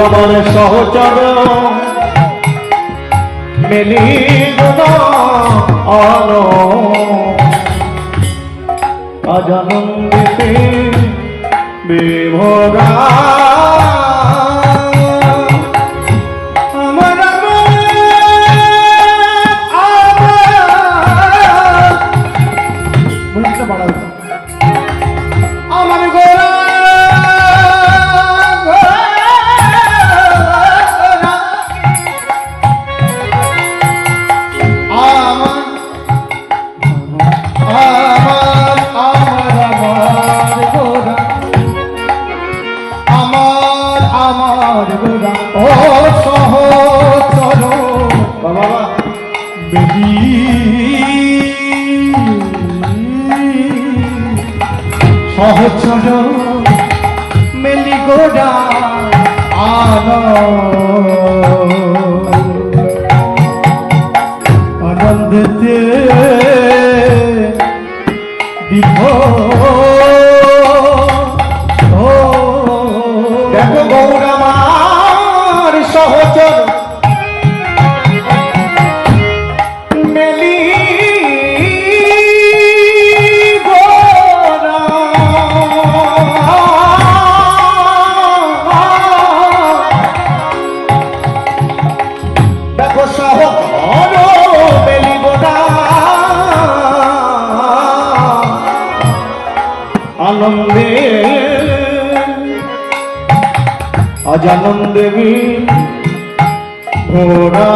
আমার সহচর মেলিল না আলো আজ আনন্দেতে বিভোরা সহচর মেলি গোড়া আনন্দেতে দেখো গৌর আমার সহচর আনন্দে আজ আনন্দে ভোরা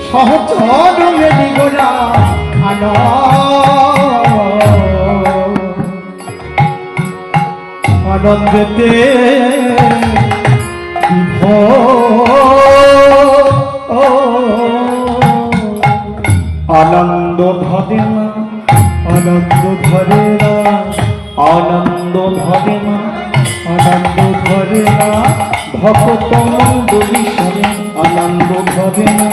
সহচর মেলি গোড়া আনন্দেতে আনন্দ ধরে না আনন্দ ধরে না আনন্দ ধরে না আনন্দ ধরে না ভক্ত মণ্ডলী শোনে আনন্দ ধরে না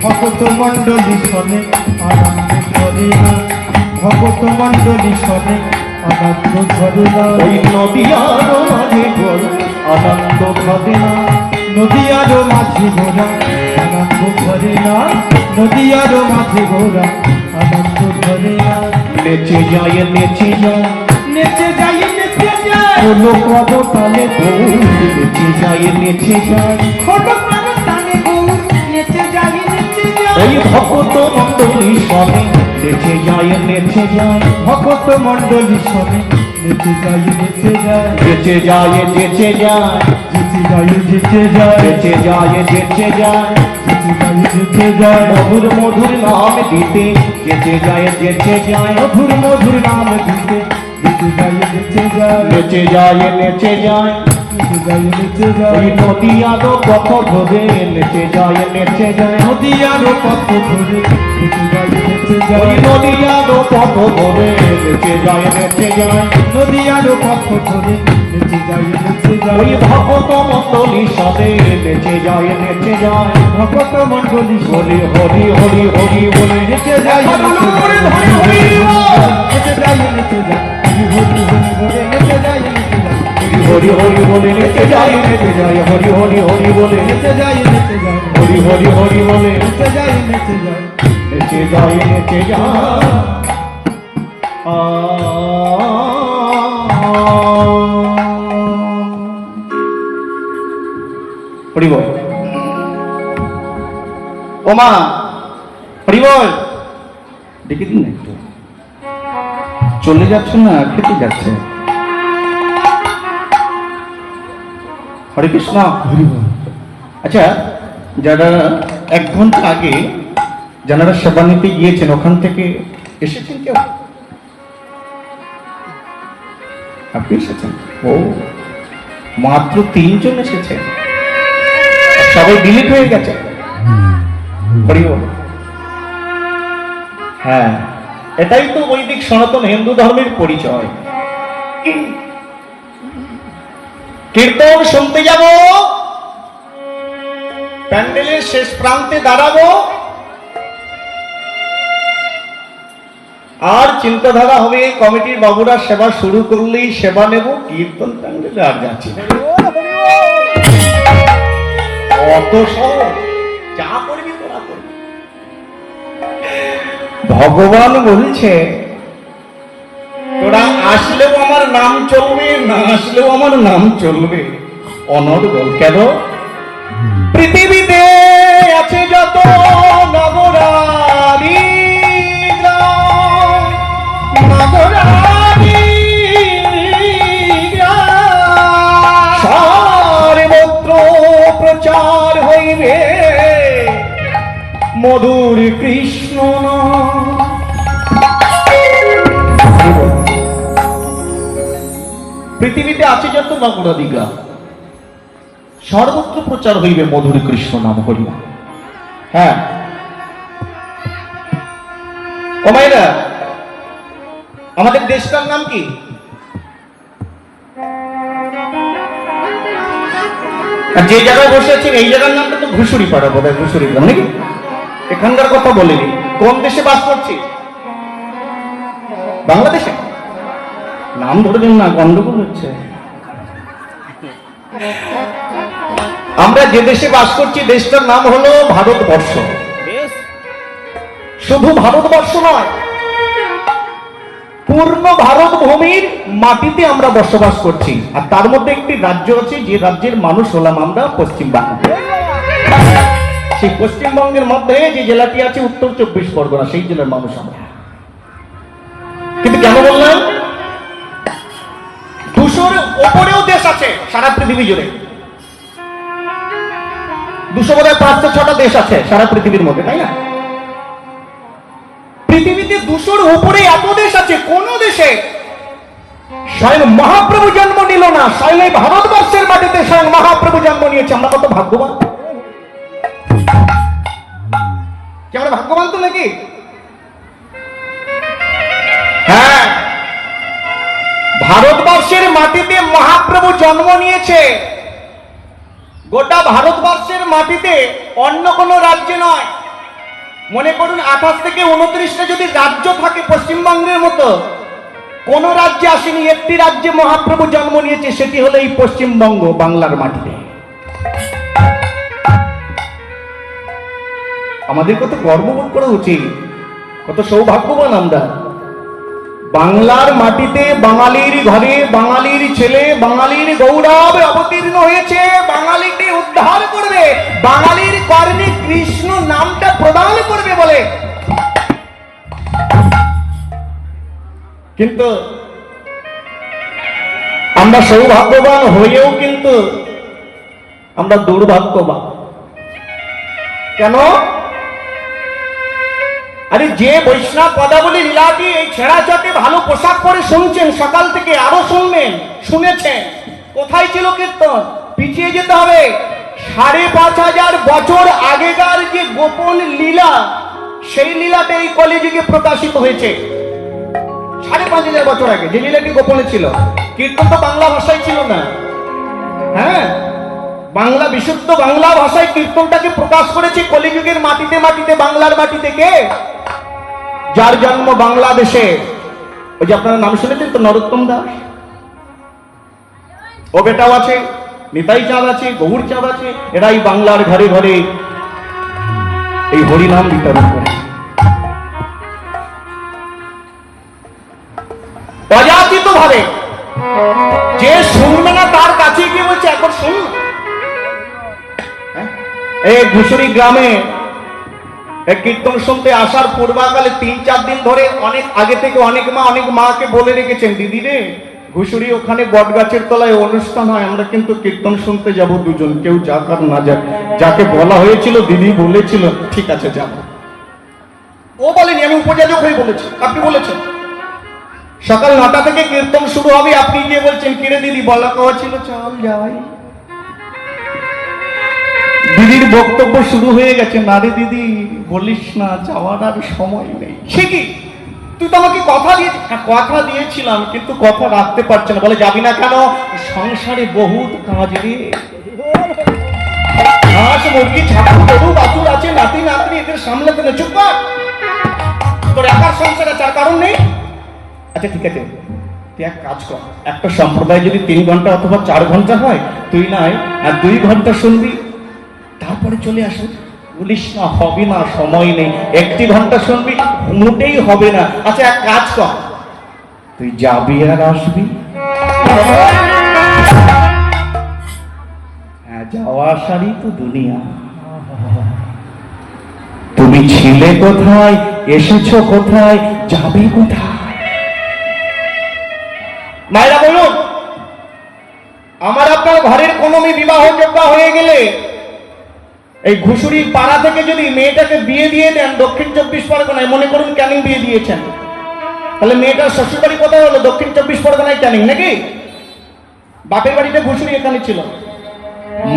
ভক্ত মণ্ডলী শোনে আনন্দ ধরে না ভক্ত মণ্ডলী শোনে আনন্দ ধরে না ওই নদিয়ার মাঝে ঘোরা আনন্দ ধরে না নদিয়ার মাঝে ঘোরা আনন্দ ধরে না নদিয়ার মাঝে ঘোরা আনন্দ ধরে না নেচে যায় নেচে যায় নেচে যায় নেচে যায় কোনো কত তালে গৌর নেচে যায় নেচে যায় কোনো কত তালে গৌর নেচে যায় নেচে যায় ওই ভক্ত মণ্ডলী শোনে নেচে যায় নেচে যায় ভক্ত মণ্ডলী শোনে নেচে যায় নেচে যায় নেচে যায় নেচে যায় নেচে যায় নেচে যায় নেচে যায় নেচে যায় যেতে যায় মধুর মধুর নাম দিতে যেতে যায় যেতে যায় মধুর মধুর নাম দিতে যেতে যায় যেতে যায় নেচে যায় নেচে যায় নেচে যায় নেচে যায় নদিয়ারও পথ ধরে নেচে যায় নেচে যায় নদিয়ারও পথ ধরে নেচে যায় নেচে যায় নদিয়ারও পথ ধরে নেচে যায় নেচে যায় নদিয়ারও পথ ধরে নেচে যায় নেচে যায় ভক্ত মণ্ডলী সাথে নেচে যায় নেচে যায় ভক্ত মণ্ডলী হরি হরি হরি হরি বলে নেচে যায় নেচে যায় নেচে যায় হরি হরি বলে নেচে যায় নেচে যায় হরি হরি হরি বলে নেচে যায় নেচে যায় হরি হরি হরি বলে নেচে যায় নেচে যায় নেচে যায় নেচে যায় হরি বল ও মা হরি বল ডেকে দিন না একটু চলে যাচ্ছ না খেতে যাচ্ছে হরে কৃষ্ণ হরি বল আচ্ছা যারা 1 ঘন্টা আগে যারা সেবা নিতে গিয়েছেন ওখান থেকে এসেছেন কেউ আপনি এসেছেন ও মাত্র 3 জন এসেছেন সবাই ডিলিট হয়ে গেছে। হরি বল। হ্যাঁ, এটাই তো বৈদিক সনাতন হিন্দু ধর্মের পরিচয়। কীর্তন শুনতে যাব, প্যান্ডেলের শেষ প্রান্তে দাঁড়াবো, আর চিন্তাধারা হবে কমিটির বাবুরা সেবা শুরু করলেই সেবা নেব, কীর্তন প্যান্ডেলে আর যাচ্ছি না। অত সহজ, যা করবি তোরা করবি। ভগবান বলছে তোরা আসলেও আমার নাম চলবে, না আসলেও আমার নাম চলবে। অনর্গল কেন? পৃথিবীতে আছে যত নগরারি গ্রাম, নগরারি গ্রাম, সর্বত্র প্রচার হইবে মধুর কৃষ্ণ নাম। পৃথিবীতে আছে যত নগরাদি গ্রাম, সর্বত্র প্রচার হইবে মধুর কৃষ্ণ নাম হরি। হ্যাঁ ও মায়েরা, আমাদের দেশটার নাম কি? আর যে জায়গায় বসে আছেন এই জায়গার নামটা তো ঘুষুরি পাড়া, বোধ হয় ঘুষুরি গ্রাম নাকি? এখানকার কথা বলিনি। কোন দেশে বাস করছি? বাংলাদেশে। নাম ধরবেন না, গন্ডগোল হচ্ছে। আমরা যে দেশে বাস করছি দেশটার নাম হলো ভারতবর্ষ। শুধু ভারতবর্ষ নয়, পূর্ণ ভারত ভূমির মাটিতে আমরা বসবাস করছি। আর তার মধ্যে একটি রাজ্য আছে, যে রাজ্যের মানুষ হলাম আমরা পশ্চিমবঙ্গ। সেই পশ্চিমবঙ্গের মধ্যে যে জেলাটি আছে উত্তর 24 পরগনা, সেই জেলার মানুষ আমরা। কিন্তু কেন বললাম? 200-র ওপরেও দেশ আছে সারা পৃথিবী জুড়ে। 200 বোধহয় 5-6টা দেশ আছে সারা পৃথিবীর মধ্যে, তাই না? পৃথিবীতে 200-র উপরে এত দেশ আছে, কোন দেশে স্বয়ং মহাপ্রভু জন্ম নিল না? স্বয়ং এই ভারতবর্ষের মাটিতে স্বয়ং মহাপ্রভু জন্ম নিয়েছে। আমরা কত ভাগ্যবান! কি আমরা ভাগ্যবান তো নাকি? হ্যাঁ, ভারতবর্ষের মাটিতে মহাপ্রভু জন্ম নিয়েছে। গোটা ভারতবর্ষের মাটিতে, অন্য কোন রাজ্যে নয়। মনে করুন 28 থেকে 29টা যদি রাজ্য থাকে পশ্চিমবঙ্গের মতো, কোন রাজ্যে আসেনি। একটি রাজ্যে মহাপ্রভু জন্ম নিয়েছে, সেটি হলো এই পশ্চিমবঙ্গ, বাংলার মাটিতে। আমাদের কত গর্ববোধ করা উচিত, কত সৌভাগ্যবান আমরা। বাংলার মাটিতে, বাঙালির ঘরে, বাঙালির ছেলে, বাঙালির গৌরব অবতীর্ণ হয়েছে। বাঙালিকে উদ্ধার করবে, বাঙালির কর্ণে কৃষ্ণ নামটা প্রদান করবে বলে। কিন্তু আমরা সৌভাগ্যবান হয়েও কিন্তু আমরা দুর্ভাগ্যবান। কেন? আরে যে বৈষ্ণব পদাবলী লীলাটি এই ছেঁড়া চটে ভালো পোশাক পরে শুনছেন, সকাল থেকে আরো শুনবেন, শুনেছেন। কোথায় ছিল কীর্তন? পিছিয়ে যেতে হবে 5,500 বছর আগেকার যে গোপন লীলা, সেই লীলাটা এই কলিযুগে প্রকাশিত হয়েছে। 5,500 বছর আগে যে লীলাটি গোপনে ছিল। কীর্তন তো বাংলা ভাষায় ছিল না। হ্যাঁ, বাংলা, বিশুদ্ধ বাংলা ভাষায় কীর্তনটাকে প্রকাশ করেছে কলিযুগের মাটিতে, মাটিতে, বাংলার মাটিতে। কে? যার জন্ম বাংলাদেশে। ওই যে আপনারা নাম শুনেছেন তো, নরোত্তম দাস। ও বেটাও আছে, নিতাই চাঁদ আছে, গৌর চাঁদ আছে। এরাই বাংলার ঘরে ঘরে এই হরিনাম বিতরণ করে। অযাচিত ভাবে যে শুনবে না তার কাছে গিয়ে বলছে এখন শুন। এই ঘুষুরি গ্রামে কীর্তন শুনতে আসার পূর্বাকালে 3-4 দিন ধরে অনেক আগে থেকে অনেক মাকে বলে রেখেছেন, দিদি রে ঘুষুরি ওখানে বট গাছের তলায় অনুষ্ঠান হয়, আমরা কিন্তু কীর্তন শুনতে যাব দুজন, কেউ যাক আর না যাক। যাকে বলা হয়েছিল দিদি বলেছিল ঠিক আছে যাব। ও বলেনি, আমি উপযাজক হয়ে বলেছি। আপনি বলেছেন সকাল 9টা থেকে কীর্তন শুরু হবে, আপনি গিয়ে বলছেন কিরে দিদি বলা কওয়া ছিল চল যাই। দিদির বক্তব্য শুরু হয়ে গেছে। না রে দিদি, বলিস না, যাওয়ার আর সময় নেই। সে কি, তুই তো আমাকে কথা দিয়ে, কথা দিয়েছিলাম কিন্তু কথা রাখতে পারছে না। বলে যাবি না কেন? সংসারে বহুত কাজ রে, হাঁস মুরগি ছাগল গরু বাছুর আছে, নাতি নাতনি, এদের সামলাতে না। চুপ কর, তোর একার সংসার আছে, আর কারণ নেই। আচ্ছা ঠিক আছে, তুই এক কাজ কর, একটা সম্প্রদায় যদি 3 ঘন্টা অথবা 4 ঘন্টা হয়, তুই নয় আর 2 ঘন্টা শুনবি, তারপরে চলে আসবি। বলিস না, হবে না, সময় নেই। 1 ঘন্টা শুনবি, মোটেই হবে না। আচ্ছা এক কাজ কর, তুই যাবি আর আসবি। হ্যাঁ, যাওয়া আসারই তো দুনিয়া। তুমি ছিলে কোথায়, এসেছো কোথায়, যাবে কোথায়? মায়েরা বলুন, আমার আপনার ঘরের কোনো মেয়ে বিবাহযোগ্য হয়ে গেলে এই ঘুষুরির পাড়া থেকে যদি মেয়েটাকে বিয়ে দিয়ে দেন দক্ষিণ 24 পরগনায়, মনে করুন ক্যানিং বিয়ে দিয়েছেন, তাহলে মেয়েটার শ্বশুরবাড়ি কোথায় হলো? দক্ষিণ 24 পরগনায় ক্যানিং, নাকি? বাপের বাড়িতে ঘুষুরি এখানে ছিল।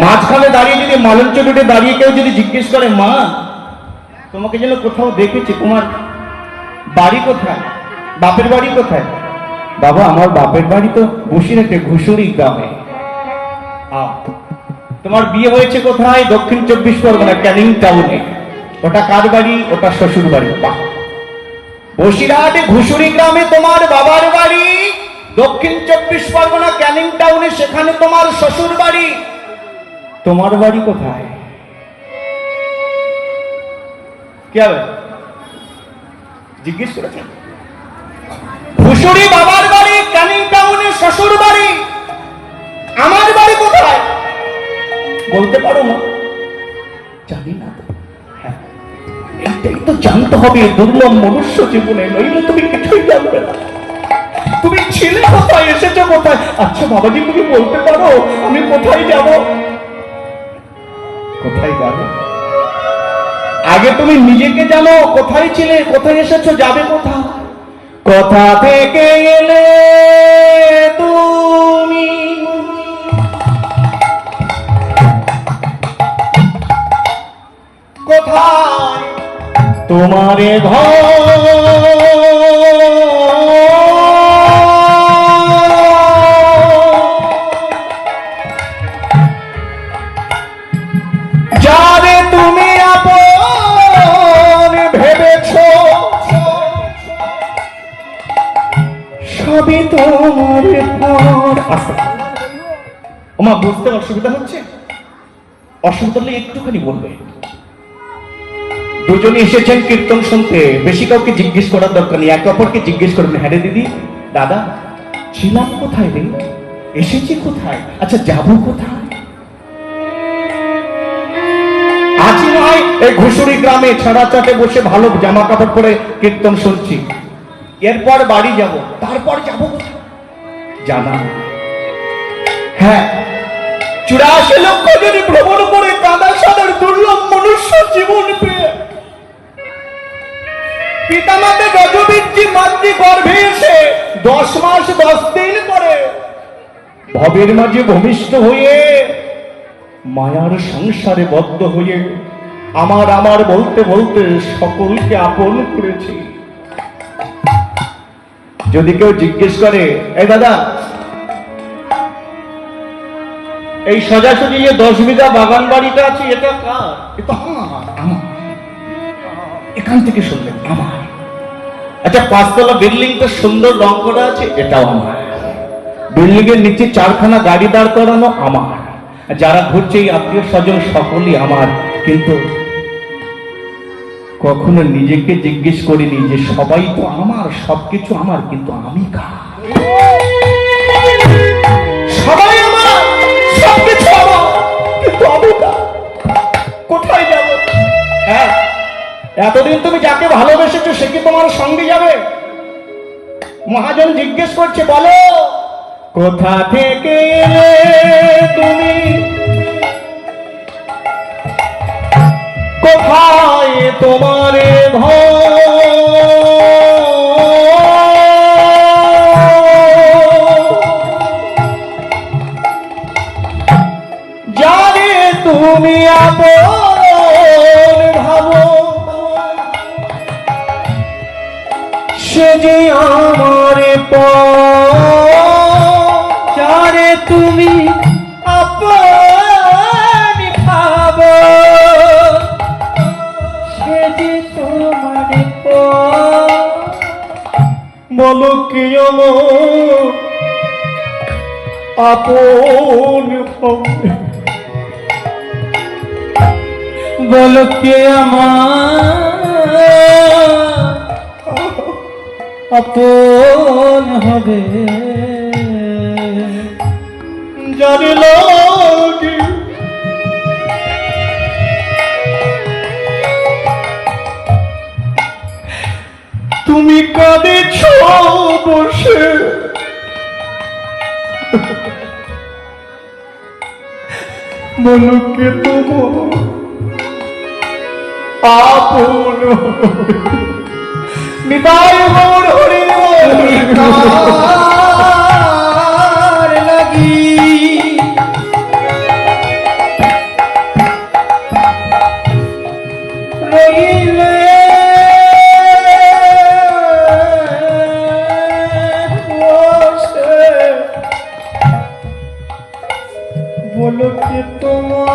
মাঝখানে দাঁড়িয়ে যদি মালঞ্চ রুটে দাঁড়িয়ে কেউ যদি জিজ্ঞেস করে, মা তোমাকে যেন কোথাও দেখেছি, তোমার বাড়ি কোথায়, বাপের বাড়ি কোথায়? বাবা আমার বাপের বাড়ি তো বসিরহাটে ঘুষুরি গ্রামে। তোমার বিয়ে হয়েছে কোথায়? দক্ষিণ 24 পরগনা ক্যানিং টাউনে। ওটা কার বাড়ি? ওটা শ্বশুর বাড়ি। বসিরহাটে ঘুষুরি গ্রামে তোমার বাবার বাড়ি, দক্ষিণ 24 পরগনা ক্যানিং টাউনে সেখানে তোমার শ্বশুর বাড়ি। তোমার বাড়ি কোথায়? কি হবে জিজ্ঞেস করেছেন? ঘুষুরি বাবার বাড়ি, ক্যানিং টাউনে শ্বশুর বাড়ি। আমার বাড়ি কোথায় বলতে পারো না? জানি না। হ্যাঁ, এটাই তো জানতে হবে দুর্লভ মনুষ্য জীবনে, নইলে তুমি কিছুই জানবে না। তুমি ছিলে কোথায়, এসেছো কোথায়? আচ্ছা বাবাজি, তুমি বলতে পারো আমি কোথায় যাব? কোথায় যাবে? আগে তুমি নিজেকে জানো, কোথায় ছিলে, কোথায় এসেছো, যাবে কোথায়? কোথা থেকে এলে তুমি, কোথায় তোমারে ঘর? যারে তুমি আপন ভেবেছ, সবই তোমার পর। ওমা বুঝতে অসুবিধা হচ্ছে? অসুবিধা হলে একটুখানি বলবে। দুজনে এসেছেন কীর্তন শুনতে, বেশি কাউকে জিজ্ঞেস করার দরকার নেই, একে অপরকে জিজ্ঞেস করবেন। হ্যাঁ রে দিদি, দাদা, ছিলাম কোথায় রে, এসেছি কোথায়, আচ্ছা যাবো কোথায়? আছি নয় এই ঘুষুরি গ্রামে ছাড়া চাটে বসে ভালো জামা কাপড় পরে কীর্তন শুনছি, এরপর বাড়ি যাব, তারপর যাব কোথায় জানা? হ্যাঁ, 84 লক্ষ যদি ভ্রমণ করে কাদা সাদার দুর্লভ মনুষ্য জীবন পেয়ে পিতামাতা রজবীর্যি মাতৃ গর্ভে এসে 10 মাস 10 দিন পরে ভবের মাঝে ভূমিষ্ঠ হয়ে মায়ার সংসারে বদ্ধ হয়ে আমার আমার বলতে বলতে সকলকে আপন করেছি। যদি কেউ জিজ্ঞেস করে, এই দাদা, এই সোজাসুজি যে 10 বিঘা বাগান বাড়িটা আছে এটা কার? এটা আমার। আমার এখান থেকে শুনলেন আমার। আচ্ছা 5 তলা বিল্ডিংটা সুন্দর রং করা আছে, এটাও আমার। বিল্ডিং এর নিচে 4খানা গাড়ি দাঁড় করানো আমার। যারা ঘুরছে এই আত্মীয় স্বজন সকলই আমার। কিন্তু কখনো নিজেকে জিজ্ঞেস করিনি যে সবাই তো আমার, সবকিছু আমার, কিন্তু আমি কার? সবাই আমার, সবকিছু আমার, কিন্তু আমি কার? কোথায় যাব? হ্যাঁ, এতদিন তুমি যাকে ভালোবেসেছো সে কি তোমার সঙ্গে যাবে? মহাজন জিজ্ঞেস করছে, বলো কোথা থেকে এলে তুমি, কোথায় তোমারে ঘর? যারে তুমি আপন ভাবো, সে যে আমার যারে তুমি আপন ভাবো, সে যে তোমার বলো কে আমার আপন হবে, বলো কে আমার আপন হবে, জানি লাগে তুমি কাঁদেছ বসে, বলো কে তোমার আপন নিতাই গৌর হরি লাগি রইলে বলো কে তোমার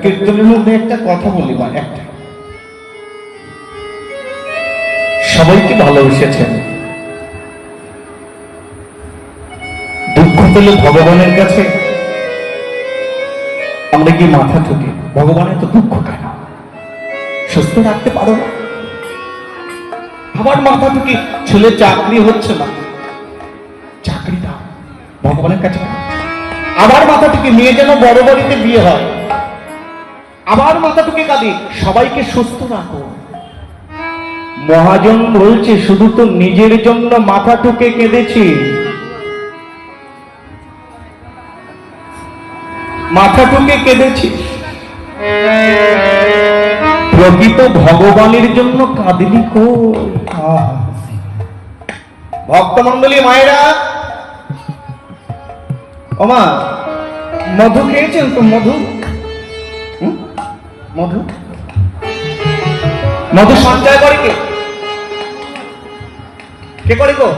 কীর্তনের মধ্যে একটা কথা বলি, বা একটা সবাইকে ভালোবেসেছেন, দুঃখ পেলে ভগবানের কাছে আমরা কি মাথা ঠুকে, ভগবানের তো দুঃখ কেন, সুস্থ রাখতে পারো না, আবার মাথা ঠুকে ছেলে চাকরি হচ্ছে না, চাকরি দাও ভগবানের কাছে, আবার মাথা ঠুকে মেয়ে যেন বড় বাড়িতে বিয়ে হয়, আবার মাথা ঠুকে কাঁদি সবাইকে সুস্থ রাখো। মহাজন বলছে শুধু তো নিজের জন্য মাথা ঠুকে কেঁদেছি, মাথা ঠুকে কেঁদেছি, প্রকৃত ভগবানের জন্য কাঁদিলি কই? ভক্তমন্ডলী মায়েরা, ওমা মধু খেয়েছেন তো? মধু মধু মধু সঞ্চয় করে কে? কে করে গো?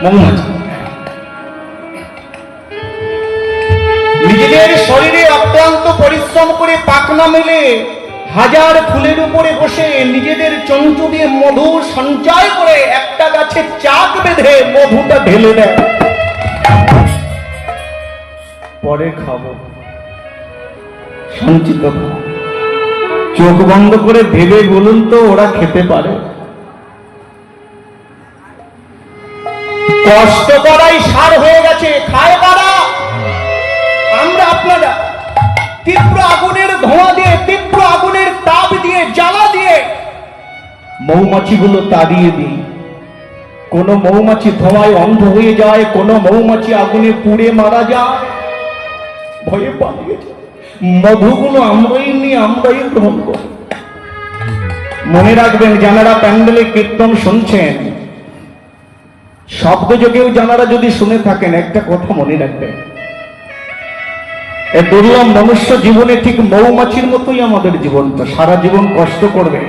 মৌমাছি। নিজেদের শরীরে অক্লান্ত পরিশ্রম করে পাখনা মেলে হাজার ফুলের উপরে বসে নিজেদের চঞ্চু দিয়ে মধু সঞ্চয় করে একটা গাছে চাক বেঁধে মধুটা ঢেলে দেয়, পরে খাবো, সঞ্চিত খাবো। চোখ বন্ধ করে ভেবে বলুন তো ওরা খেতে পারে? কষ্ট করাই সার হয়ে গেছে, খায় কারা? আমরা, আপনারা। তীব্র আগুনের ধোঁয়া দিয়ে, তীব্র আগুনের তাপ দিয়ে, জ্বালা দিয়ে মৌমাছিগুলো তাড়িয়ে দিই। কোন মৌমাছি ধোঁয়ায় অন্ধ হয়ে যায়, কোন মৌমাছি আগুনে পুড়ে মারা যায়, ভয়ে পালিয়ে যায়। মধুগুলো আমরাই নিয়ে আমরাই গ্রহণ করি। মনে রাখবেন, যারা প্যান্ডেলে কীর্তন শুনছেন, শব্দযোগেও যারা যদি শুনে থাকেন, একটা কথা মনে রাখবেন, এই দুর্লভ মনুষ্য জীবনে ঠিক মৌমাছির মতোই আমাদের জীবনটা। সারা জীবন কষ্ট করবে,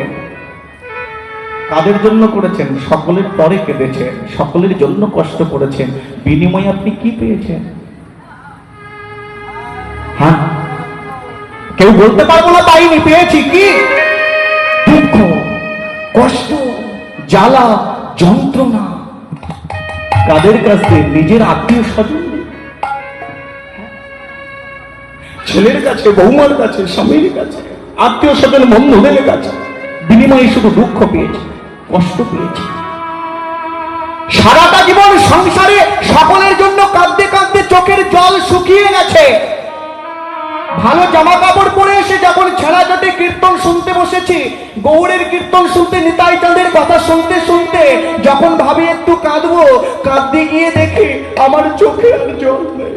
কাদের জন্য করেছেন? সকলের পরে কেঁদেছেন, সকলের জন্য কষ্ট করেছেন, বিনিময়ে আপনি কি পেয়েছেন? হ্যাঁ, কেউ বলতে পারবো না পাইনি, পেয়েছি কি? দুঃখ, কষ্ট, জ্বালা, যন্ত্রণা। কাদের কাছে? নিজের আত্মীয় স্বজন, ছেলের কাছে, বৌমার কাছে, স্বামীর কাছে, আত্মীয় স্বজন, বন্ধুদের কাছে। বিনিময়ে শুধু দুঃখ পেয়েছি, কষ্ট পেয়েছি। সারাটা জীবন সংসারে সকলের জন্য কাঁদতে কাঁদতে চোখের জল শুকিয়ে গেছে। ভালো জামা কাপড় পরে এসে যখন ছেঁড়া চটে কীর্তন শুনতে বসেছি, গৌড়ের কীর্তন শুনতে, নিতাই চাঁদের কথা শুনতে শুনতে যখন ভাবি একটু কাঁদবো, কাঁদতে গিয়ে দেখি আমার চোখে আর জল নেই।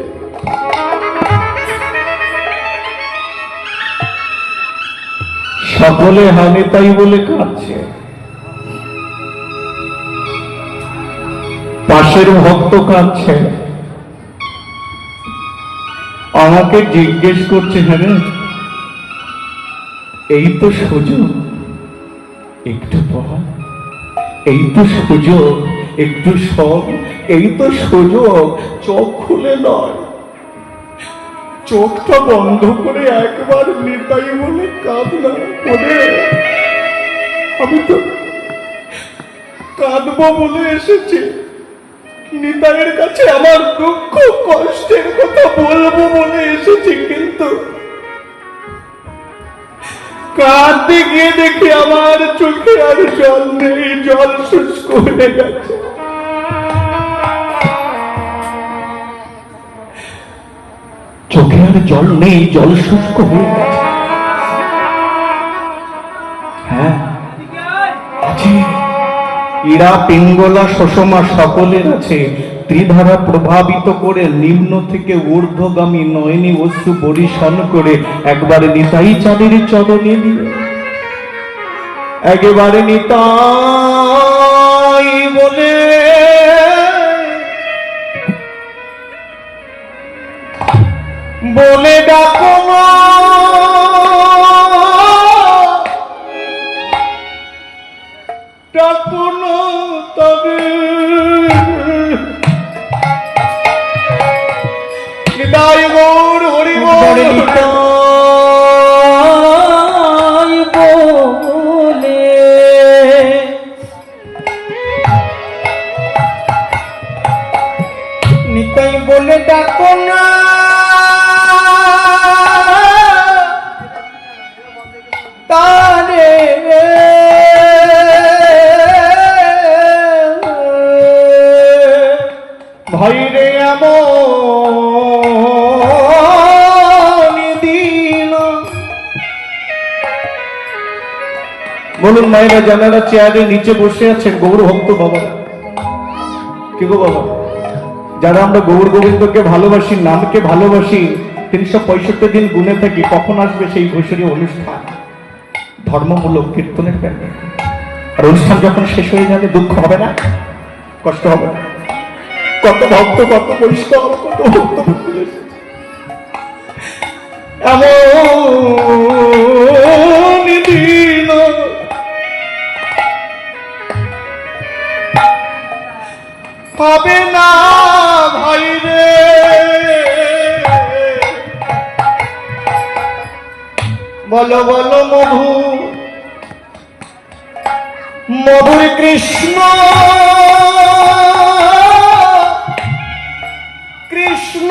সকলে হানে তাই বলে কাঁদছে। পাশের ভক্ত কাঁদছে, আমাকে জিজ্ঞেস করছে, হ্যাঁ রে, এই তো সুযোগ, একটু পর, এই তো সুযোগ, একটু সব, এই তো সুযোগ, চোখ খুলে নয়, চোখটা বন্ধ করে একবার নিতাই বলে কাঁদনা করে, আমি তো কাঁদবো বলে এসেছি, নিতাইয়ের কাছে আমার দুঃখ কষ্টের কথা বলবো বলে এসেছি, কিন্তু কাঁদতে গিয়ে দেখি আমার চোখে আর জল নেই, জল শুষ্ক হয়ে গেছে। চোখে আর জল নেই, জল শুষ্ক হয়ে গেছে। হ্যাঁ আছে, ইরা পিঙ্গলা সুষমা সকলের আছে। ত্রিধারা প্রভাবিত করে নিম্ন থেকে ঊর্ধ্বগামী নয়নী অশ্রু বরিশন করে একবারে নিতাই চাঁদের চরণে দিয়ে, একেবারে নিতাই বলে বলে ডাকো না, ডাকো না তবে নিতাই গৌর হরি গৌর নিতাই বলে নিতাই বলে ডাকো না, তারে ভাই রে এমন দিন। বলুন মায়েরা, যারা চেয়ারের নিচে বসে আছেন, গৌর ভক্ত বাবা, কি গো বাবা, যারা আমরা গৌর গোবিন্দকে ভালোবাসি, নামকে ভালোবাসি, 365 দিন গুনে থাকি, কখন আসবে সেই ঘোষেরই অনুষ্ঠান, ধর্মমূলক কীর্তনের প্যান্ডেল। আর অনুষ্ঠান যখন শেষ হয়ে যাবে দুঃখ হবে না, কষ্ট হবে না? কত ভক্ত, কত বৈষ্ণব, কত ভক্ত এমন দিন পাবে না ভাই রে, বলো বলো মধু মধুর কৃষ্ণ, কৃষ্ণ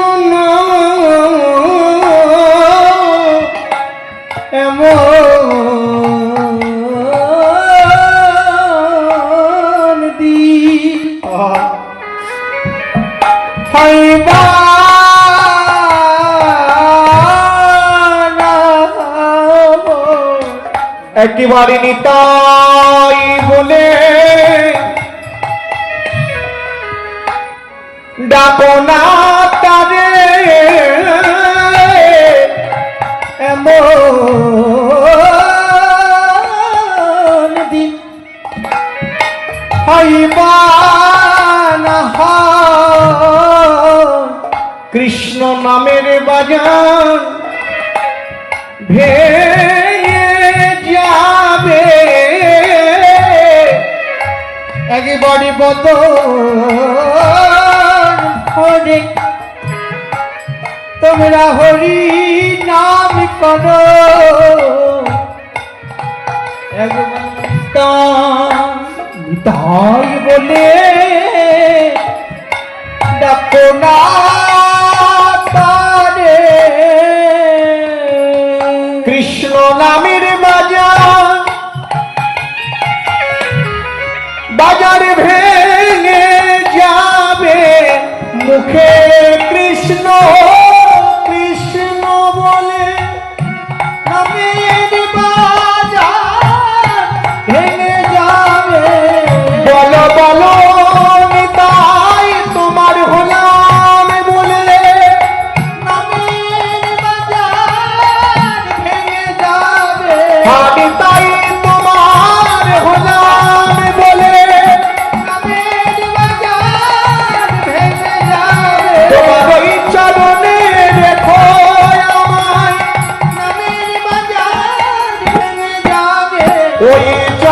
এমন দিন হইবা না, একেবারে নিতাই বলে ডাকো না তারে, এমন দিন হইবা না, কৃষ্ণ নামের বাজার ভেঙে যাবে, একেবারে বদন হরে তোমরা হরি নাম করো, নিতাই বলে ডাকো না তারে, কৃষ্ণ নামের বাজার বাজার ভেঙে যাবে, মুখে কৃষ্ণ কৃষ্ণ বলে নামের বাজার ভেঙে যাবে, বলো বলো নিতাই তোমার হলাম বলে নামের বাজার ভেঙে যাবে,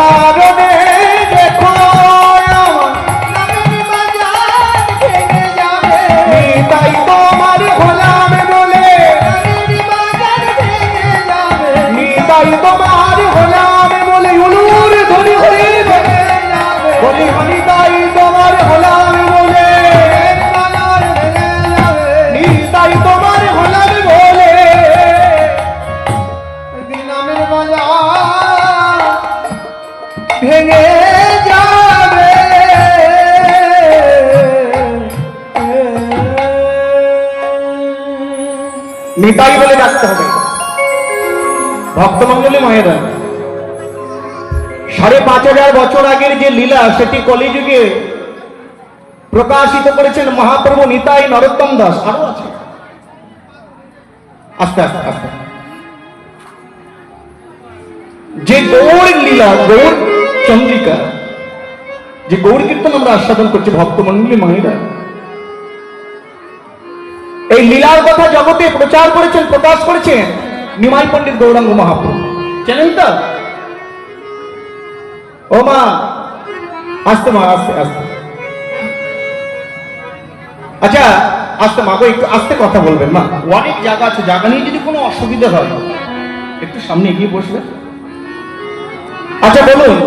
কারণে দেখো আমার নিতাই তোমার হলাম বলে, নিতাই তোমার হলাম বলে উলুর ধরি হয়ে বলি নিতাই তোমার হলাম বলে, নিতাই তোমার হলাম বলে ভেঙে যাবে। নিতাই বলে ডাকতে হবে। ভক্তমণ্ডলী মায়েরা, ৫,৫০০ বছর আগের যে লীলা সেটি কলিযুগে প্রকাশিত করেছেন মহাপ্রভু নিতাই নরোত্তম দাস। আরো আছে, আস্তে আস্তে আস্তে। যে গৌর লীলা, গৌর চন্দ্রিকা, যে গৌর কীর্তন আমরা আস্বাদন করছি ভক্তমণ্ডলী মায়েরা, এই লীলার কথা জগতে প্রচার করেছেন, প্রকাশ করেছেন নিমাই পণ্ডিত গৌরাঙ্গ মহাপ্রভু। জানেন তো? ও মা, আস্তে মা, আস্তে আস্তে। আচ্ছা আস্তে মা, একটু আস্তে কথা বলবেন মা, অনেক জায়গা আছে, জায়গা নিয়ে যদি কোনো অসুবিধা হয় একটু সামনে এগিয়ে বসবেন। আচ্ছা বলুন,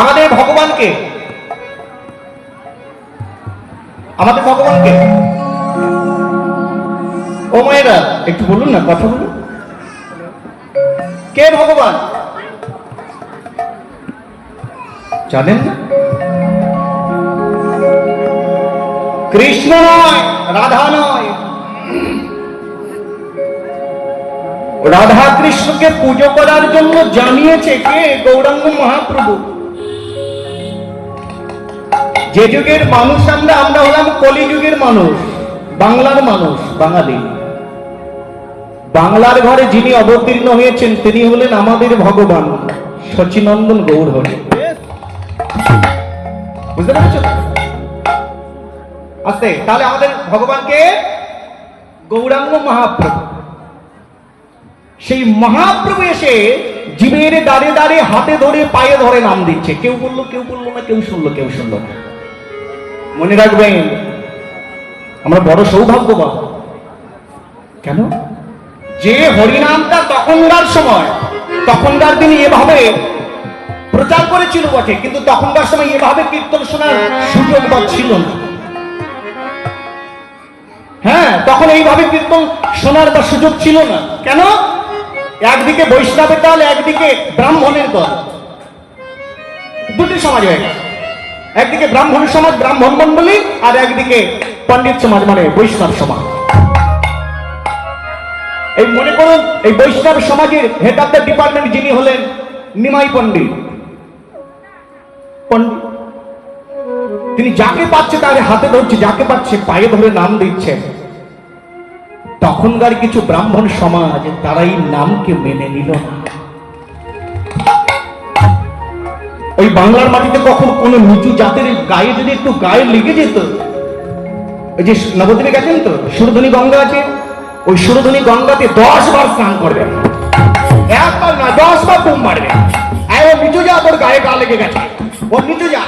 আমাদের ভগবানকে, আমাদের ভগবানকে, ও মায়েরা একটু বলুন না, কথা বলুন, কে ভগবান জানেন না? কৃষ্ণ নয়, রাধা নয়। রাধা কৃষ্ণকে পুজো করার জন্য জানিয়েছে কে? গৌরাঙ্গ মহাপ্রভু। যে যুগের মানুষ আমরা হলাম কলিযুগের মানুষ, বাংলার মানুষ, বাঙালি। বাংলার ঘরে যিনি অবতীর্ণ হয়েছেন তিনি হলেন আমাদের ভগবান সচিনন্দন গৌর হরি। বুঝতে পারছো? আস্তে। তাহলে আমাদের ভগবানকে গৌরাঙ্গ মহাপ্রভু। সেই মহাপ্রভু এসে জীবের দাঁড়ে দাঁড়ে হাতে ধরে পায়ে ধরে নাম দিচ্ছে। কেউ বললো, কেউ বললো না, কেউ শুনলো, কেউ শুনলো না। মনে রাখবেন, আমরা বড় সৌভাগ্যবান। কেন? যে হরিনামটা তখনকার সময়, তখনকার দিনে এভাবে প্রচার করেছিল বটে, কিন্তু তখনকার সময় এভাবে কীর্তন শোনার সুযোগ বা ছিল না। হ্যাঁ, তখন এইভাবে কীর্তন শোনার বা সুযোগ ছিল না। কেন? একদিকে বৈষ্ণবের দল, একদিকে ব্রাহ্মণের দল, দুটি সমাজ হয়ে গেছে। একদিকে ব্রাহ্মণ সমাজ, ব্রাহ্মণ মন্ডলী, আর একদিকে পণ্ডিত সমাজ মানে বৈষ্ণব সমাজ। এই মনে করুন, এই বৈষ্ণব সমাজের হেড অফ দ্য ডিপার্টমেন্ট যিনি হলেন নিমাই পণ্ডিত, তিনি যাকে পাচ্ছে তাকে হাতে ধরছে, যাকে পাচ্ছে পায়ে ধরে নাম দিচ্ছে। তখনকার কিছু ব্রাহ্মণ সমাজ তারা এই নামকে মেনে নিল না। ওই বাংলার মাটিতে কখন কোন নিচু জাতের গায়ে যদি একটু গায়ে লেগে যেত, ওই যে নবদ্বীপে গেছেন তো, সুরধনী গঙ্গা আছে, ওই সুরধনী গঙ্গাতে 10 বার স্নান করবে, একবার না 10 বার ডুব মারবে। ও নিচু যা, তোর গায়ে গা লেগে গেছে, ও নিচু যা।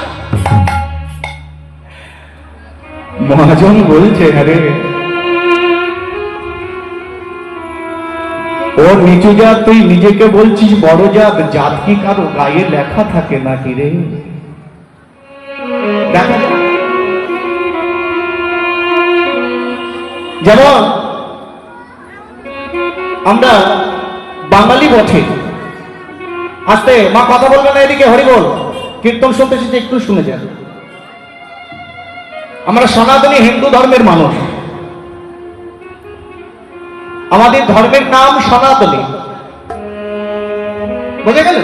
মহাজন বলছে, আরে ও নিচু জাত, তুই নিজেকে বলছিস বড় জাত, জাত কি কারো গায়ে লেখা থাকে নাকি রে? দেখা যেমন আমরা বাঙালি বটে। আস্তে মা, কথা বলবে না, এদিকে হরি বল। কীর্তন শুনতে এসেছে, একটু শুনে যান। আমরা সনাতনী হিন্দু ধর্মের মানুষ, আমাদের ধর্মের নাম সনাতনী। বোঝা গেল?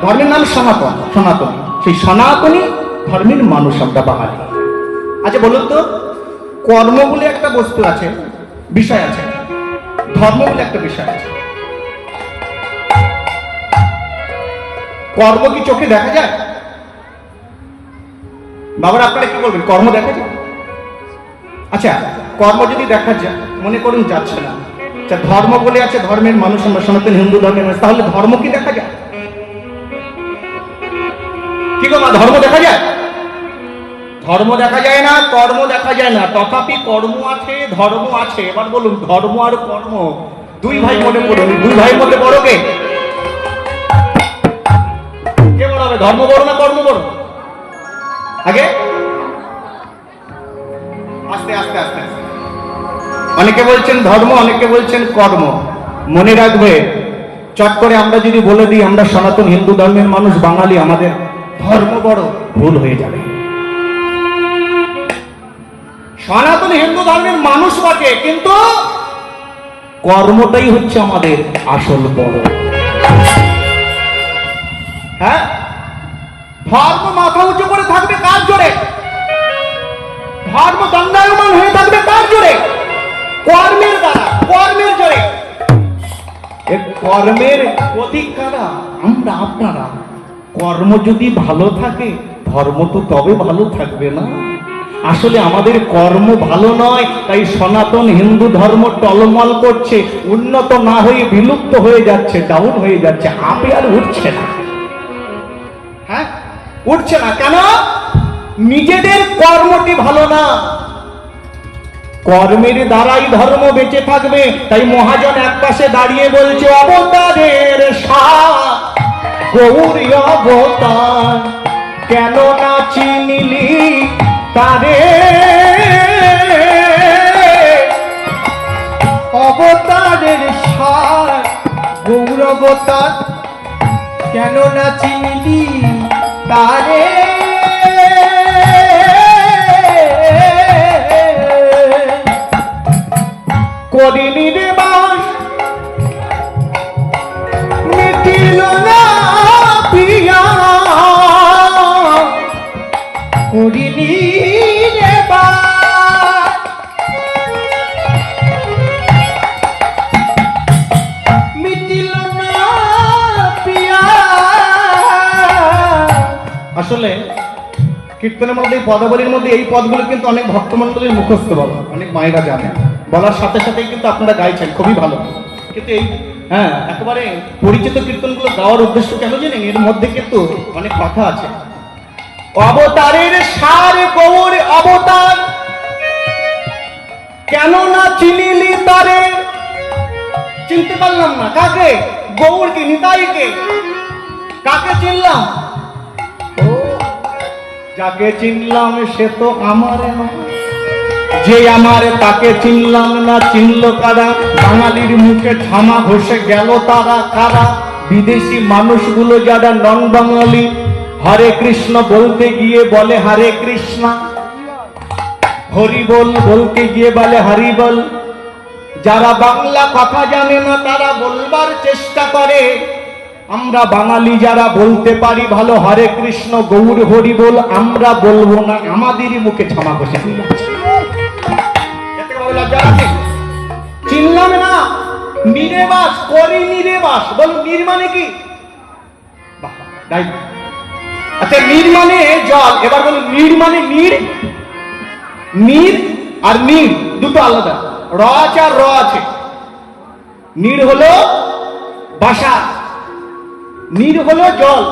ধর্মের নাম সনাতন, সনাতনী। সেই সনাতনী ধর্মের মানুষ আমরা বাঙালি। আচ্ছা বলুন তো, কর্ম বলে একটা বস্তু আছে, বিষয় আছে, ধর্ম বলে একটা বিষয় আছে। কর্ম কি চোখে দেখা যায়? বাবার আপনারা কি বলবেন, কর্ম দেখা যায়? আচ্ছা, কর্ম যদি দেখা যায়, মনে করুন যাচ্ছে না, আচ্ছা ধর্ম বলে আছে, ধর্মের মানুষ আমরা সনাতন হিন্দু ধর্মের মানুষ, তাহলে ধর্ম কি দেখা যায়? মা, ধর্ম দেখা যায়? ধর্ম দেখা যায় না, কর্ম দেখা যায় না, তথাপি কর্ম আছে, ধর্ম আছে। এবার বলুন, ধর্ম আর কর্ম দুই ভাই মনে পড়ুন, দুই ভাইয়ের মধ্যে বড় কে? কে বড় হবে? ধর্ম বড় না কর্ম বড়? আগে আস্তে আস্তে আস্তে আস্তে। অনেকে বলছেন ধর্ম, অনেকে বলছেন কর্ম। মনে রাখবে, চট করে আমরা যদি বলে দিই আমরা সনাতন হিন্দু ধর্মের মানুষ, বাঙালি, আমাদের ধর্ম বড়, ভুল হয়ে যাবে। সনাতন হিন্দু ধর্মের মানুষ বটে, কিন্তু কর্মটাই হচ্ছে আমাদের আসল বড়। হ্যাঁ, ধর্ম মাথা উঁচু করে থাকবে কার জোরে? ধর্ম দণ্ডায়মান হয়ে থাকবে কার জোরে? কর্মের দ্বারা, কর্মের জোরে। কর্মের প্রতীক কারা? আমরা, আপনারা। কর্ম যদি ভালো থাকে, ধর্ম তো তবে ভালো থাকবে না। আসলে আমাদের কর্ম ভালো নয়, তাই সনাতন হিন্দু ধর্ম টলমল করছে, উন্নত না হয়ে বিলুপ্ত হয়ে যাচ্ছে, ডাউন হয়ে যাচ্ছে, আপে আর উঠছে না। হ্যাঁ, উঠছে না কেন? নিজেদের কর্মটি ভালো না। কর্মের দ্বারাই ধর্ম বেঁচে থাকবে। তাই মহাজন এক পাশে দাঁড়িয়ে বলছে, অবতারের গৌরী অবতার, কেন না চিনিলি তারে? অবতারের সার গৌরবতার, কেন না চিনলি তারে? করিনি রে বাস, মিটিল না প্রিয়া, করিনি রে বাস, মিটিল না প্রিয়া। আসলে কীর্তনের মধ্যে, এই পদাবলীর মধ্যে এই পদগুলো কিন্তু অনেক ভক্তমণ্ডলীর মুখস্থ বলা, অনেক মায়েরা জানেন, বলার সাথে সাথেই কিন্তু আপনারা গাইছেন, খুবই ভালো। কিন্তু এই একেবারে পরিচিত কীর্তনগুলো গাওয়ার উদ্দেশ্য কেন জানেন? এর মধ্যে কিন্তু অনেক কথা আছে। অবতারের সার গৌর অবতার, কেন না চিনিলি তারে? চিনতে পারলাম না কাকে? গৌরকে, নিতাইকে। কাকে চিনলাম? যাকে চিনলাম সে তো আমার নয়, যে আমার তাকে চিনলাম না, চিনল কারা? বাঙালির মুখে ঝামা ঘষে গেল তারা কারা? বিদেশি মানুষগুলো যারা নন বাঙালি, হরে কৃষ্ণ বলতে গিয়ে বলে হরে কৃষ্ণ, হরি বল বলতে গিয়ে বলে হরি বল। যারা বাংলা কথা জানে না তারা বলবার চেষ্টা করে, আমরা বাঙালি যারা বলতে পারি ভালো হরে কৃষ্ণ গৌর হরি বল, আমরা বলবো না, আমাদেরই মুখে ক্ষমা ঘষে দিয়ে যাচ্ছে। চিনলাম না, নিরেবাস করি, নিরেবাস বল। নির মানে কি? আচ্ছা, নির মানে জল। এবার বলুন, নির মানে নির। নির আর নির দুটো আলাদা, র আছে আর র আছে। নির হলো বাসা, নির হলো জল,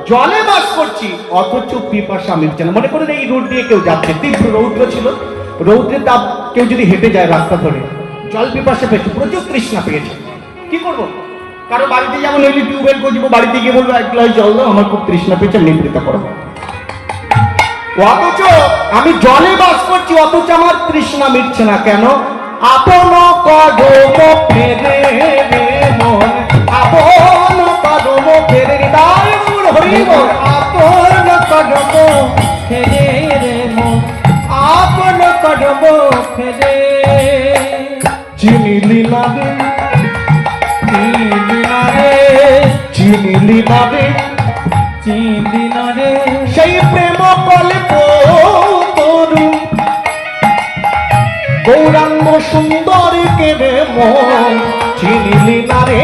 জলে বাস করছি, অথচ পিপাসা মিটছে না। মনে করেন এই রোড দিয়ে কেউ যাচ্ছে, তীব্র রৌদ্র ছিল, রৌদ্রের তাপ, কেউ যদি হেঁটে যায় রাস্তা ধরে, জল পিপাসা পেয়েছে, প্রচুর তৃষ্ণা পেয়েছে, কি করবো? কারো বাড়িতে যেমন হইলে টিউবওয়েল খুঁজবো, বাড়িতে গিয়ে বলবো এক গ্লাস জল দাও, আমার খুব তৃষ্ণা পেয়েছে, নিবৃত্ত করবো। অথচ আমি জলে বাস করছি, অথচ আমার তৃষ্ণা মিটছে না কেন? আপন কদম ফেরে রে মন, আপন কদম ফেরে তাই মূল হরি বল। আপন কদম ফেরে রে মন, আপন কদম ফেরে। চিনিলি না রে, চিনলি না রে, চিনিলি না রে, চিনলি না রে, সেই প্রেম কল্প তরু গৌরাঙ্গ সুন্দর কেড়ে মন, চিনিলি না রে,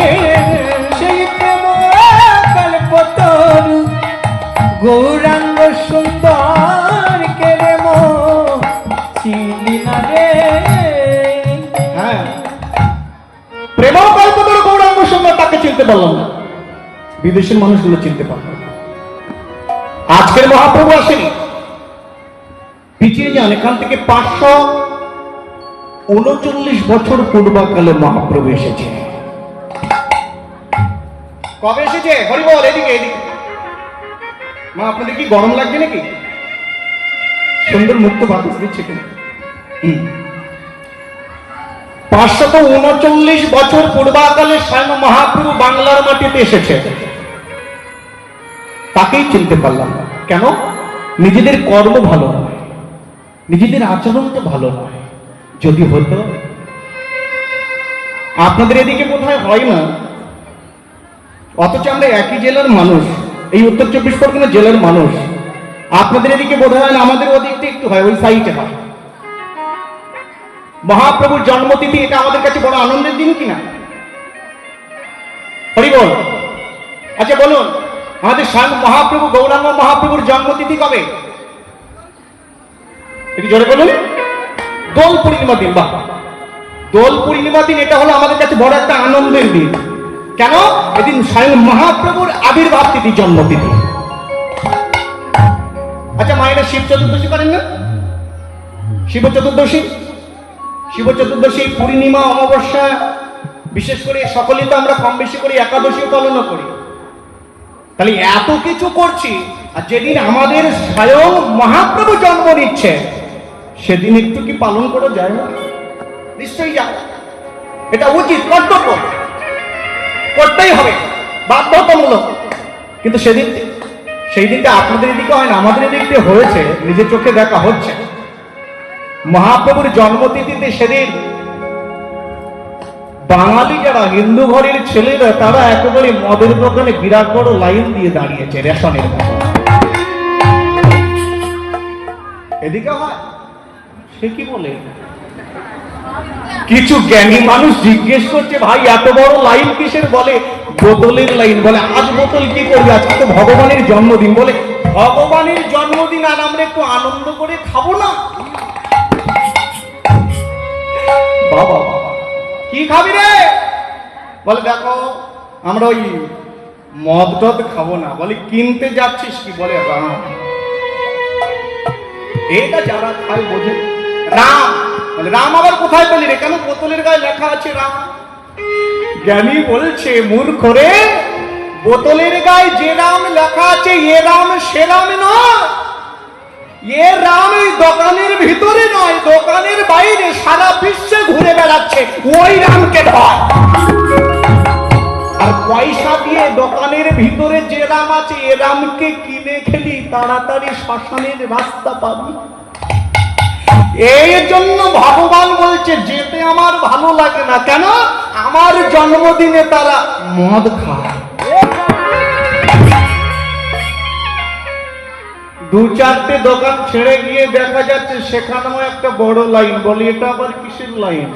সেই প্রেম কল্পতরু গৌরাঙ্গ সুন্দর কেরে মন, চিনলি না রে। হ্যাঁ, প্রেম কল্পতরু গৌরাঙ্গ সুন্দর, তাকে চিনতে পারলাম না, বিদেশের মানুষগুলো চিনতে পারল না। আজকের মহাপ্রভু আসেনি, পিছিয়ে যান, এখান থেকে 539 বছর পূর্বকালে মহাপ্রভু এসেছে। কবে এসেছে? হরি বল, এদিকে এদিকে। মা আপনাদের কি গরম লাগছে নাকি? সুন্দর মুক্ত বাতাস দিচ্ছে কেন? 539 বছর পূর্বাকালে স্বয়ং মহাপ্রভু বাংলার মাটিতে এসেছে। তাকেই চিনতে পারলাম না। কেন? নিজেদের কর্ম ভালো নয়, নিজেদের আচরণ তো ভালো নয়। যদি হতো, আপনাদের এদিকে বোধহয় হয় না, অথচ আমরা একই জেলার মানুষ, এই উত্তর 24 পরগনা জেলার মানুষ। আপনাদের এদিকে বোধহয় হয় না, আমাদের ওদিকটা একটু হয়, ওই সাইডে হয়। মহাপ্রভুর জন্মতিথি, এটা আমাদের কাছে বড় আনন্দের দিন কিনা? হরি বল। আচ্ছা বলুন, আমাদের স্বয়ং মহাপ্রভু গৌরাঙ্গ মহাপ্রভুর জন্মতিথি কবে? একটু জোরে বলুন। দোল পূর্ণিমা দিন। বাহ, দোল পূর্ণিমা দিন, এটা হলো আমাদের কাছে বড় একটা আনন্দের দিন। কেন? এদিন স্বয়ং মহাপ্রভুর আবির্ভাব তিথি, জন্মতিথি। আচ্ছা, মায়েরা শিব চতুর্দশী করেন না? শিব চতুর্দশী, শিব চতুর্দশী, পূর্ণিমা, অমাবস্যা, বিশেষ করে সকলেই তো আমরা কম বেশি করি, একাদশী পালন করি। তাহলে এত কিছু করছি, আর যেদিন আমাদের স্বয়ং মহাপ্রভু জন্ম নিচ্ছে সেদিন একটু কি পালন করা যায় না? নিশ্চয়ই যায়। এটা উচিত, কর্তব্য, করতেই হবে, বাধ্যতামূলক। কিন্তু সেই দিনটা আপনাদের এদিকে হয় না, আমাদের এদিকে হয়েছে, নিজের চোখে দেখা হচ্ছে। মহাপ্রভুর জন্মতিথিতে সেদিন বাঙালি যারা হিন্দু ঘরের ছেলেরা, তারা একেবারে মদের দোকানে বিরাট বড় লাইন দিয়ে দাঁড়িয়েছে রেশনের মতো। এদিকে হয়, সে কি বলে? কিছু জ্ঞানী মানুষ জিজ্ঞেস করছে, ভাই এত বড় লাইন কিসের? বলে বোতলের লাইন। বলে আজ বোতল কি করবে? আজকে তো ভগবানের জন্মদিন। বলে ভগবানের জন্মদিন আর আমরা একটু আনন্দ করে খাবো না? বাবা বাবা, কি খাবি রে? বলে দেখো আমরা ওই মদ টদ খাবো না। বলে কিনতে যাচ্ছিস কি? বলে রাম। এটা যারা খায় বোঝে। রাম। বলে রাম আবার কোথায় পেলি রে? কেন? বোতলের গায়ে লেখা আছে রাম। জ্ঞানী বলছে, মূর্খ রে, বোতলের গায়ে যে রাম লেখা আছে এ রাম সে রাম নয়। এ রাম এই দোকানের ভিতরে নয়, দোকানের বাইরে সারা বিশ্বে ঘুরে বেড়াচ্ছে, ওই রামকে ধর। আর পয়সা দিয়ে দোকানের ভিতরে যে রাম আছে এ রামকে কিনে খেলি তাড়াতাড়ি শ্মশানের রাস্তা পাবি। এই জন্য ভগবান বলছে, যেতে আমার ভালো লাগে না। কেন? আমার জন্মদিনে তারা মদ খায়। দু চারটে দোকান ছেড়ে গিয়ে দেখা যাচ্ছে সেখানেও একটা বড় লাইন। বলে এটা আবার কিসের লাইন?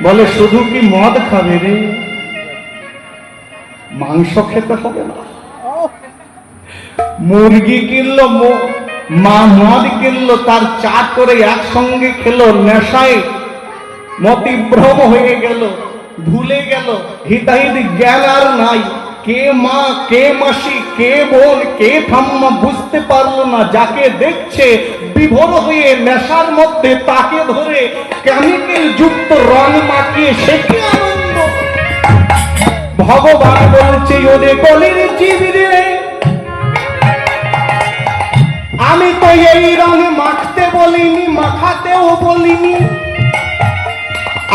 বলে শুধু কি মদ খাবে রে? মাংস খেতে হবে না। মুরগি কিনলো, মদ কিনলো, তার চা করে একসঙ্গে খেলো, নেশায় মতিভ্রম হয়ে গেল, ভুলে গেল, হিতাহিত জ্ঞান আর নাই। কে মা, কে মাসি, কে বোন, কে ঠাম্মা বুঝতে পারলো না। যাকে দেখছে বিভোর হয়ে নেশার মধ্যে, তাকে ধরে কেমিক্যাল যুক্ত রং মাখিয়ে সে কি আনন্দ। ভগবান বলছে, ওরে কলির জীব রে, আমি তো এই রং মাখতে বলিনি, মাখাতেও বলিনি।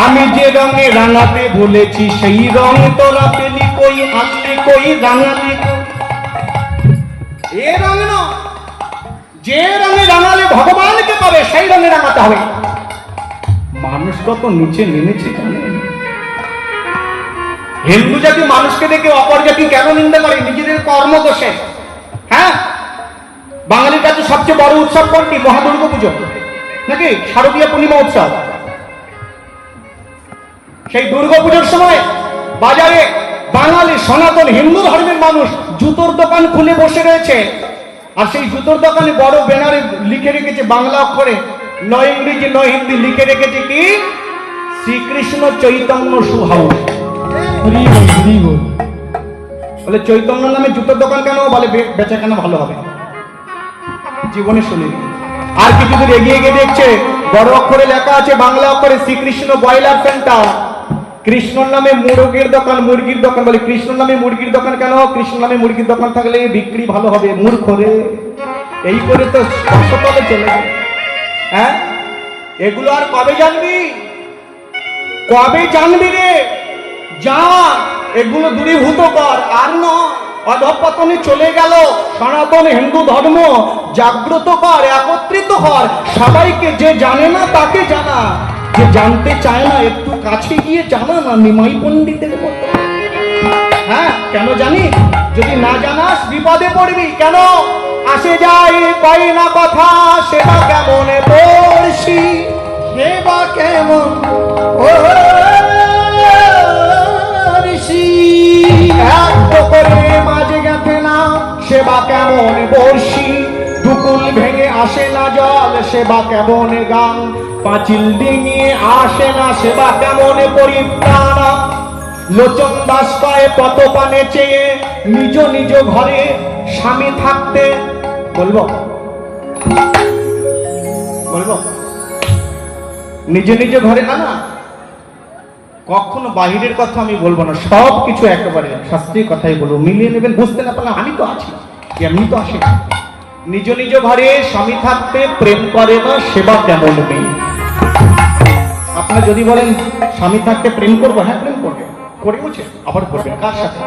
আমি যে রঙে রাঙাতে বলেছি সেই রং তোরা পেলি কই, আনলি কই, রাঙালি কই। এ রং না, যে রঙে রাঙালে ভগবানকে পাবে সেই রঙে রাঙাতে হবে। মানুষ কত নিচে নেমেছে জানেন? হিন্দু জাতি মানুষকে দেখে অপর জাতি কেন নিন্দা করে? নিজেদের কর্মদোষে। হ্যাঁ, বাঙালির কাছে সবচেয়ে বড় উৎসব কোনটি? মহাদুর্গা পুজো নাকি শারদীয় পূর্ণিমা উৎসব। সেই দুর্গাপুজোর সময় বাজারে বাঙালি সনাতন হিন্দু ধর্মের মানুষ জুতোর দোকান খুলে বসে রয়েছে। আর সেই জুতোর দোকানে বড় ব্যানারে লিখে রেখেছে বাংলা অক্ষরে, নয় ইংরেজি নয় হিন্দি, লিখে রেখেছে কি? শ্রীকৃষ্ণ চৈতন্য শু হাউস। বলে চৈতন্য নামে জুতোর দোকান কেন? বলে বেচা কেন ভালো হবে। জীবনে শুনিনি। আর কিছু দূর এগিয়ে গিয়ে দেখছে বড় অক্ষরে লেখা আছে বাংলা অক্ষরে শ্রীকৃষ্ণ ব্রয়লার সেন্টার। কৃষ্ণর নামে মুরগির দোকান, মুরগির দোকান। বলে কৃষ্ণর নামে মুরগির দোকান কেন? কৃষ্ণ নামে মুরগির দোকান থাকলে বিক্রি ভালো হবে। মূর্খ রে, এই করে তো হাসপাতালে চলে যায়। হ্যাঁ, এগুলো আর কবে জানবি? কবে জানবি রে? যা, এগুলো দূরীভূত কর। আর নয়, অধঃপতনে চলে গেল। সনাতন হিন্দু ধর্ম জাগ্রত কর, একত্রিত কর। সবাইকে, যে জানে না তাকে জানা, যে জানতে চায় না একটু কাছে গিয়ে জানা না। নিমাই পণ্ডিতের মতো। হ্যাঁ, কেন জানি? যদি না জানাস বিপদে পড়বি। কেন? আসে যাই কই না কথা, সেবা কেমন পড়ছি, সেবা কেমন পড়ছি, এক করে মাঝে গেছে না, সেবা কেমন বর্ষি। দুকুল ভেঙে আসে না জল, সেবা কেমন গান। পাঁচিল ডিঙিয়ে আসে না, সেবা কেমন পরিত্রাণ। লোচন দাস পায়ে পত পানে চেয়ে নিজ নিজ ঘরে স্বামী থাকতে। বলবো বলবো নিজ নিজ ঘরে, না না, কখনো বাহিরের কথা আমি বলবো না। সব কিছু একেবারে শাস্ত্রীয় কথাই বলবো, মিলিয়ে নেবেন। বুঝতে না পারলে আমি তো আছি, এমনি তো আসে। নিজ নিজ ঘরে স্বামী থাকতে প্রেম করে না, সেবা কেমন নেই। আপনারা যদি বলেন স্বামী থাকতে প্রেম করবো, হ্যাঁ প্রেম করবে, করে বলছে আবার করবে। কার সাথে?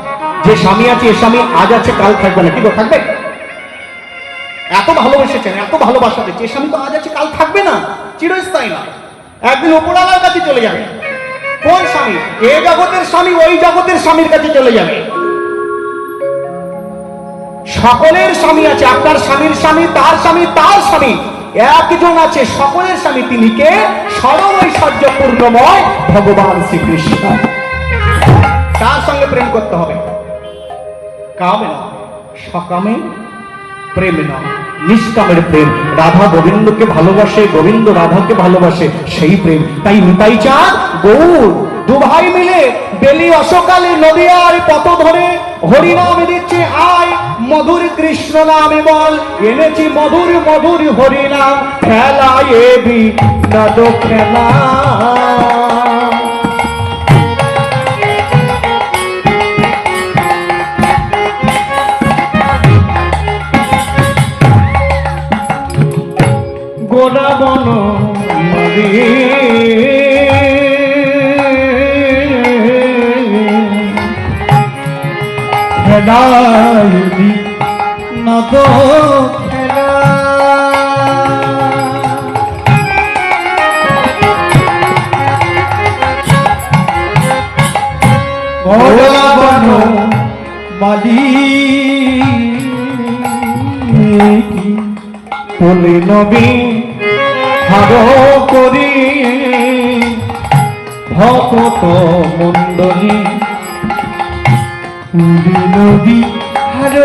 যে স্বামী আছে, এ স্বামী আজ আছে কাল থাকবে না। কি গো, থাকবে? এত ভালোবেসেছেন, এত ভালোবাসা দিচ্ছে, এ স্বামী তো আজ আছে কাল থাকবে না, চিরস্থায়ী না। একদিন উপরওয়ালার কাছে চলে যাবে। কোন স্বামী? এ জগতের স্বামী ওই জগতের স্বামীর কাছে চলে যাবে। সকলের স্বামী আছে, আপনার স্বামীর স্বামী, তার স্বামী, তার স্বামী একজন আছে। সকলের স্বামী তিনি কে? সরল ঐশ্বর্য পূর্ণময় ভগবান শ্রীকৃষ্ণ। তার সঙ্গে প্রেম করতে হবে। কামে না, সকামে প্রেম না, নিষ্কামের প্রেম। রাধা গোবিন্দকে ভালোবাসে, গোবিন্দ রাধাকে ভালোবাসে, সেই প্রেম। তাই নিতাই চাঁদ গৌর দু ভাই মিলে বেলি অসকালে নদীয়ার পথ ধরে হরিনাম দিচ্ছে। আয় মধুর কৃষ্ণ নামে বল, এনেছি মধুর মধুর হরিনাম। খেলা এবি নদ খেলা। গোড়া বন নদী খেলায়ুদি নদ খেলা। গোড়া বন মালি বলে নবী হার করি ভকত মণ্ডলী। পুরী নদী হার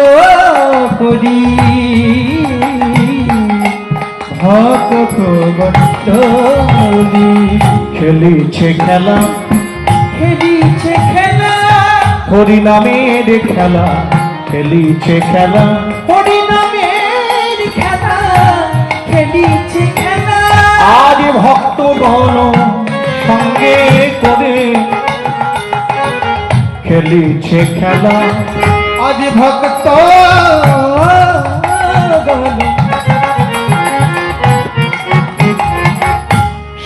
করি ভক্ত মণ্ডলী। খেলিছে খেলা, খেলিছে খেলা, হরিনামের খেলা। খেলিছে খেলা, হরিনামের খেলা, খেলিছে খেলা। আজ ভক্তগণ সঙ্গে করে খেলিছে খেলা। আজ ভক্ত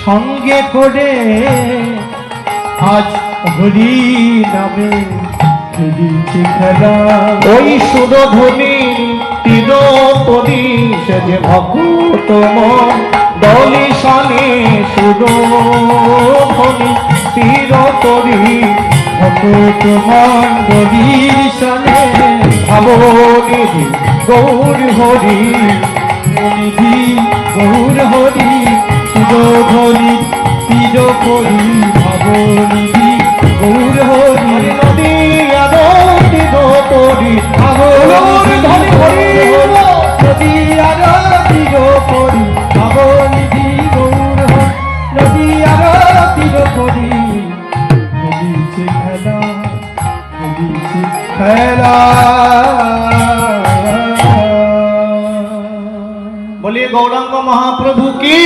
সঙ্গে করে আজ হরি নামে খেলিছে খেলা। ওই সুরধ্বনি তীরপরি সে যে ভক্ত দলি শানে সুরধ্বনি তীরপরি ভক্ত মণ্ডলীর সনে ভাবনিধি গৌর হরি। নিধি গৌর হরি সুরধরি তীর করি ভাবনিধি গৌর হরি। নদী আরতি করি ধরি হরি নদী আরতি করি ভাবনিধি গৌর হরি। নদী আরতি করি খেলিছে খেলা, খেলিছে খেলা বলিए गौरांग महाप्रभु की